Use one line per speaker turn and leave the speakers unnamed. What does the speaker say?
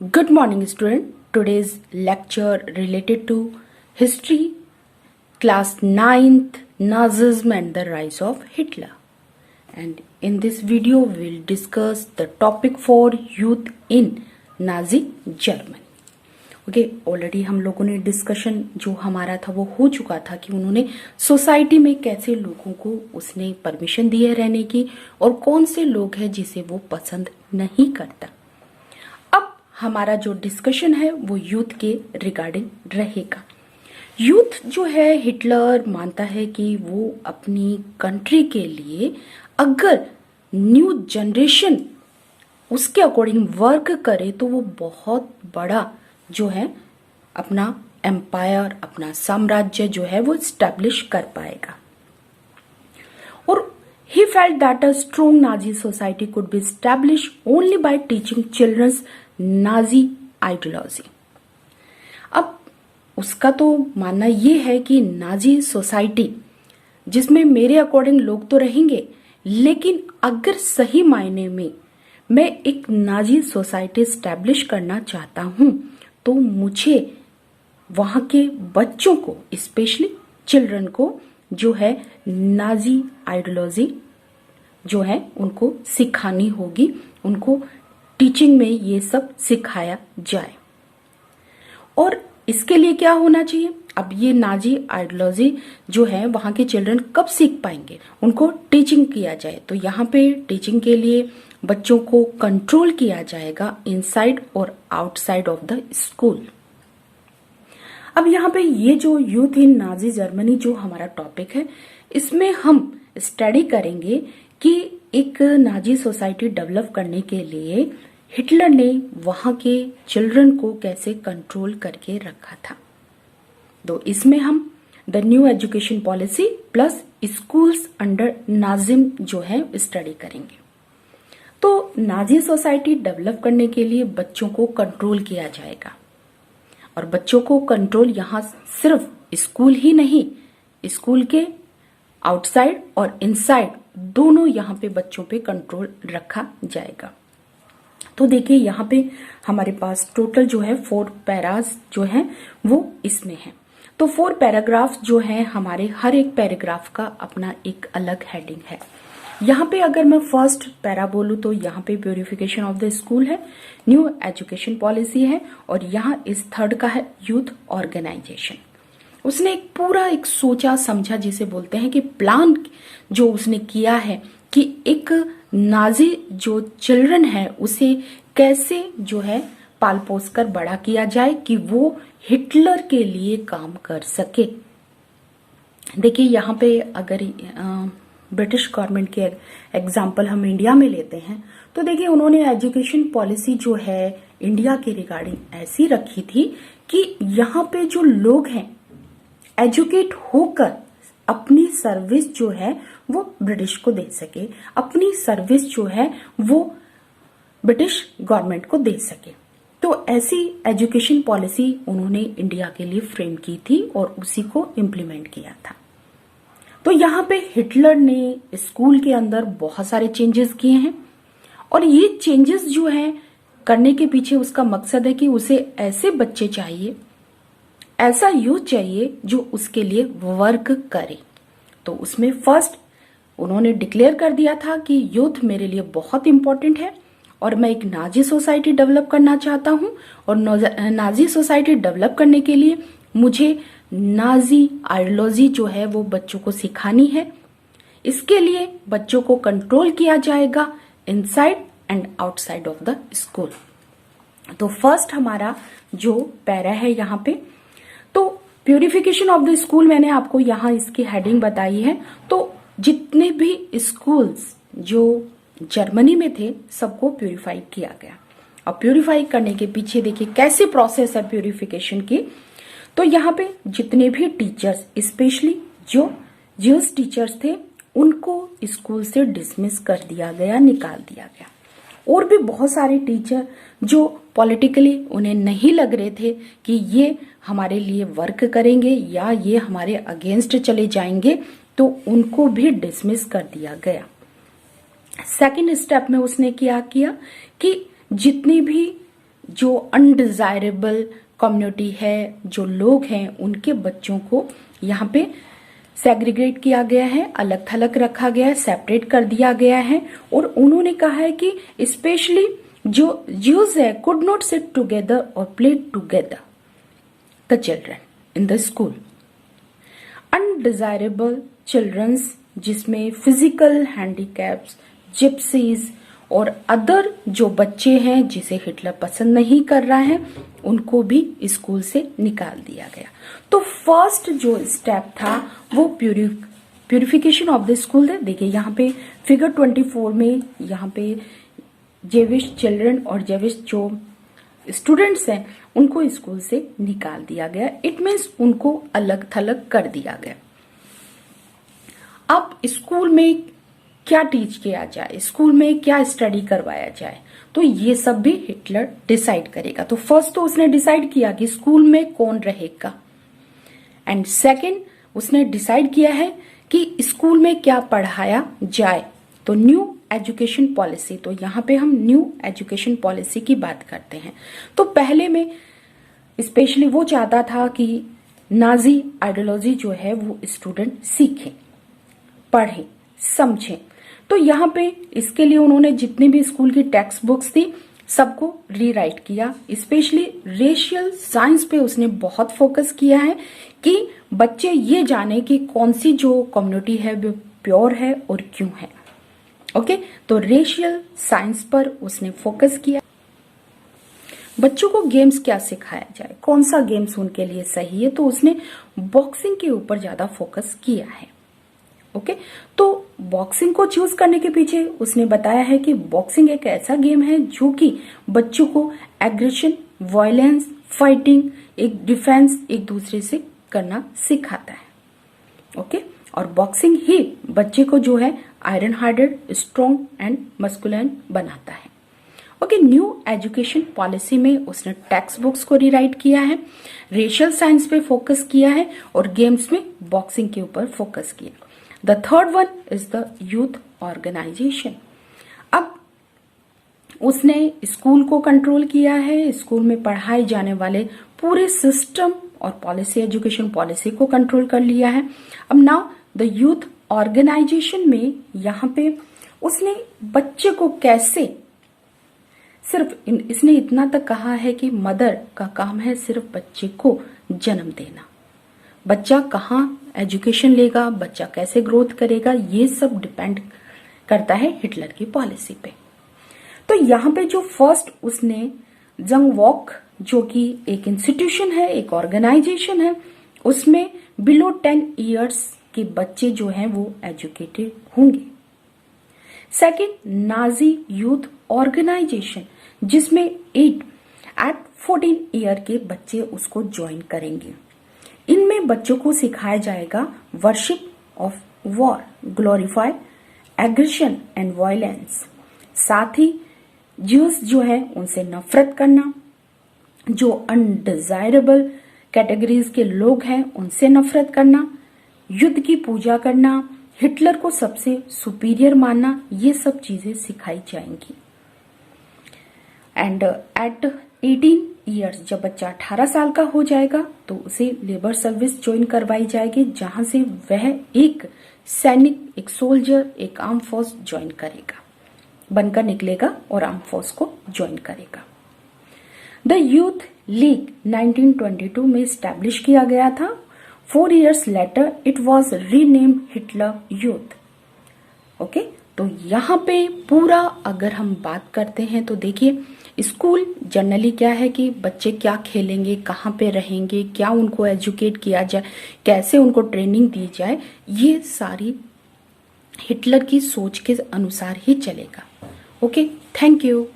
Good morning, student. Today's lecture related to history, class 9th, Nazism and the rise of Hitler. And in this video, we'll discuss the topic for youth in Nazi Germany. Okay already हम लोगों ने discussion जो हमारा था वो हो चुका था कि उन्होंने सोसाइटी में कैसे लोगों को उसने परमिशन दी है रहने की और कौन से लोग हैं जिसे वो पसंद नहीं करता। अब हमारा जो डिस्कशन है वो यूथ के रिगार्डिंग रहेगा। यूथ जो है हिटलर मानता है कि वो अपनी कंट्री के लिए अगर न्यू जनरेशन उसके अकॉर्डिंग वर्क करे तो वो बहुत बड़ा जो है अपना एम्पायर, अपना साम्राज्य जो है वो स्टैब्लिश कर पाएगा। और he felt that a strong Nazi society could be established only by teaching children's Nazi ideology. अब उसका तो मानना ये है कि नाजी सोसाइटी जिसमें मेरे अकॉर्डिंग लोग तो रहेंगे, लेकिन अगर सही मायने में मैं एक नाजी सोसाइटी स्टैब्लिश करना चाहता हूं तो मुझे वहां के बच्चों को, स्पेशली चिल्ड्रन को जो है नाजी आइडियोलॉजी जो है उनको सिखानी होगी, उनको टीचिंग में ये सब सिखाया जाए। और इसके लिए क्या होना चाहिए? अब ये नाजी आइडियोलॉजी जो है वहां के चिल्ड्रन कब सीख पाएंगे? उनको टीचिंग किया जाए। तो यहाँ पे टीचिंग के लिए बच्चों को कंट्रोल किया जाएगा इनसाइड और आउटसाइड ऑफ द स्कूल। अब यहाँ पे ये जो यूथ इन नाजी जर्मनी जो हमारा टॉपिक है, इसमें हम स्टडी करेंगे कि एक नाजी सोसाइटी डेवलप करने के लिए हिटलर ने वहां के चिल्ड्रन को कैसे कंट्रोल करके रखा था। तो इसमें हम the new education policy plus schools under Nazism जो है स्टडी करेंगे। तो नाजी सोसाइटी डेवलप करने के लिए बच्चों को कंट्रोल किया जाएगा, और बच्चों को कंट्रोल यहाँ सिर्फ स्कूल ही नहीं, स्कूल के आउटसाइड और इनसाइड दोनों यहाँ पे बच्चों पे कंट्रोल रखा जाएगा। तो देखिए यहाँ पे हमारे पास टोटल जो है 4 पैराज जो है वो इसमें है। तो 4 पैराग्राफ जो है हमारे हर एक पैराग्राफ का अपना एक अलग हेडिंग है। यहाँ पे अगर मैं फर्स्ट पैरा बोलूं तो यहाँ पे प्यूरिफिकेशन ऑफ द स्कूल है, न्यू एजुकेशन पॉलिसी है, और यहाँ इस थर्ड का है यूथ ऑर्गेनाइजेशन। उसने एक पूरा एक सोचा समझा जिसे बोलते हैं कि प्लान जो उसने किया है कि एक नाजी जो चिल्ड्रन है उसे कैसे जो है पाल पोस कर बड़ा किया जाए कि वो हिटलर के लिए काम कर सके। देखिए यहाँ पे अगर ब्रिटिश गवर्नमेंट के एग्जाम्पल हम इंडिया में लेते हैं तो देखिए उन्होंने एजुकेशन पॉलिसी जो है इंडिया के रिगार्डिंग ऐसी रखी थी कि यहाँ पे जो लोग हैं एजुकेट होकर अपनी सर्विस जो है वो ब्रिटिश को दे सके, अपनी सर्विस जो है वो ब्रिटिश गवर्नमेंट को दे सके। तो ऐसी एजुकेशन पॉलिसी उन्होंने इंडिया के लिए फ्रेम की थी और उसी को इम्प्लीमेंट किया था। तो यहाँ पे हिटलर ने स्कूल के अंदर बहुत सारे चेंजेस किए हैं, और ये चेंजेस जो है करने के पीछे उसका मकसद है कि उसे ऐसे बच्चे चाहिए, ऐसा यूथ चाहिए जो उसके लिए वर्क करे। तो उसमें फर्स्ट उन्होंने डिक्लेयर कर दिया था कि यूथ मेरे लिए बहुत इंपॉर्टेंट है और मैं एक नाजी सोसाइटी डेवलप करना चाहता हूं, और नाजी सोसाइटी डेवलप करने के लिए मुझे नाजी आइडियोलॉजी जो है वो बच्चों को सिखानी है। इसके लिए बच्चों को कंट्रोल किया जाएगा inside and outside of the school. तो फर्स्ट हमारा जो पैरा है यहाँ पे, तो प्यूरिफिकेशन ऑफ द स्कूल मैंने आपको यहाँ इसकी हेडिंग बताई है। तो जितने भी स्कूल्स जो जर्मनी में थे सबको प्यूरिफाई किया गया। और प्यूरिफाई करने के पीछे देखिए कैसे प्रोसेस है प्यूरिफिकेशन की। तो यहाँ पे जितने भी टीचर्स, स्पेशली जो ज्यूस टीचर्स थे, उनको स्कूल से डिसमिस कर दिया गया, निकाल दिया गया। और भी बहुत सारे टीचर जो पॉलिटिकली उन्हें नहीं लग रहे थे कि ये हमारे लिए वर्क करेंगे या ये हमारे अगेंस्ट चले जाएंगे, तो उनको भी डिसमिस कर दिया गया। सेकंड स्टेप में उसने क्या किया कि जितनी भी जो अनडिजायरेबल कम्युनिटी है, जो लोग हैं, उनके बच्चों को यहाँ पे सेग्रीगेट किया गया है, अलग थलग रखा गया है, सेपरेट कर दिया गया है। और उन्होंने कहा है कि स्पेशली जो ज्यूज है कुड नॉट सिट टुगेदर और play together the children in the school. Undesirable childrens जिसमें फिजिकल हैंडीकैप्स, जिप्सीज और अदर जो बच्चे हैं जिसे हिटलर पसंद नहीं कर रहा है, उनको भी स्कूल से निकाल दिया गया। तो फर्स्ट जो स्टेप था वो प्यूरिफिकेशन ऑफ द स्कूल है। देखिए यहाँ पे फिगर 24 में यहाँ पे जेविश चिल्ड्रन और जेविश जो स्टूडेंट्स हैं उनको स्कूल से निकाल दिया गया। इट मीन्स उनको अलग थलग कर दिया गया। अब स्कूल में क्या टीच किया जाए, स्कूल में क्या स्टडी करवाया जाए, तो ये सब भी हिटलर डिसाइड करेगा। तो फर्स्ट तो उसने डिसाइड किया कि स्कूल में कौन रहेगा, एंड सेकंड उसने डिसाइड किया है कि स्कूल में क्या पढ़ाया जाए। तो न्यू एजुकेशन पॉलिसी, तो यहाँ पे हम न्यू एजुकेशन पॉलिसी की बात करते हैं। तो पहले में स्पेशली वो चाहता था कि नाजी आइडियोलॉजी जो है वो स्टूडेंट सीखें, पढ़ें, समझें। तो यहाँ पे इसके लिए उन्होंने जितनी भी स्कूल की टेक्स्ट बुक्स थी सबको रीराइट किया। स्पेशली रेशियल साइंस पे उसने बहुत फोकस किया है कि बच्चे ये जाने कि कौन सी जो कम्युनिटी है वो प्योर है और क्यों है। ओके, तो रेशियल साइंस पर उसने फोकस किया। बच्चों को गेम्स क्या सिखाया जाए, कौन सा गेम्स उनके लिए सही है, तो उसने बॉक्सिंग के ऊपर ज्यादा फोकस किया है। ओके, तो बॉक्सिंग को चूज करने के पीछे उसने बताया है कि बॉक्सिंग एक ऐसा गेम है जो कि बच्चों को एग्रेशन, वायलेंस, फाइटिंग, एक डिफेंस एक दूसरे से करना सिखाता है। ओके, और बॉक्सिंग ही बच्चे को जो है iron hearted, strong and masculine बनाता है। ओके, न्यू एजुकेशन पॉलिसी में उसने टेक्स्ट बुक्स को रीराइट किया है, रेशियल साइंस पे फोकस किया है और गेम्स में बॉक्सिंग के ऊपर फोकस किया। The third one is the youth organisation. अब उसने स्कूल को कंट्रोल किया है, स्कूल में पढ़ाए जाने वाले पूरे सिस्टम और पॉलिसी, एजुकेशन पॉलिसी को कंट्रोल कर लिया है। अब नाउ द यूथ ऑर्गेनाइजेशन में यहाँ पे उसने बच्चे को कैसे, सिर्फ इसने इतना तक कहा है कि मदर का काम है सिर्फ बच्चे को जन्म देना, बच्चा कहाँ एजुकेशन लेगा, बच्चा कैसे ग्रोथ करेगा, ये सब डिपेंड करता है हिटलर की पॉलिसी पे। तो यहाँ पे जो फर्स्ट उसने जंग वॉक जो कि एक इंस्टीट्यूशन है, एक ऑर्गेनाइजेशन है, उसमें बिलो 10 इयर्स के बच्चे जो हैं वो एजुकेटेड होंगे। सेकंड, नाजी यूथ ऑर्गेनाइजेशन जिसमें 14 ईयर के बच्चे उसको ज्वाइन करेंगे। इनमें बच्चों को सिखाया जाएगा worship of war, glorify aggression and violence. साथ ही ज्यूस जो है उनसे नफरत करना, जो अनडिजायरेबल कैटेगरीज के लोग हैं उनसे नफरत करना, युद्ध की पूजा करना, हिटलर को सबसे सुपीरियर मानना, ये सब चीजें सिखाई जाएंगी। एंड एट 18 ईयर्स, जब बच्चा 18 साल का हो जाएगा तो उसे लेबर सर्विस ज्वाइन करवाई जाएगी, जहां से वह एक सैनिक, एक सोल्जर, एक आर्म फोर्स ज्वाइन करेगा, बनकर निकलेगा और आर्म फोर्स को ज्वाइन करेगा। द यूथ लीग 1922 में स्टैब्लिश किया गया था। 4 years later it was renamed Hitler youth. Okay, तो यहाँ पे पूरा अगर हम बात करते हैं तो देखिए स्कूल जनरली क्या है कि बच्चे क्या खेलेंगे, कहाँ पे रहेंगे, क्या उनको एजुकेट किया जाए, कैसे उनको ट्रेनिंग दी जाए, ये सारी हिटलर की सोच के अनुसार ही चलेगा। Okay, thank you.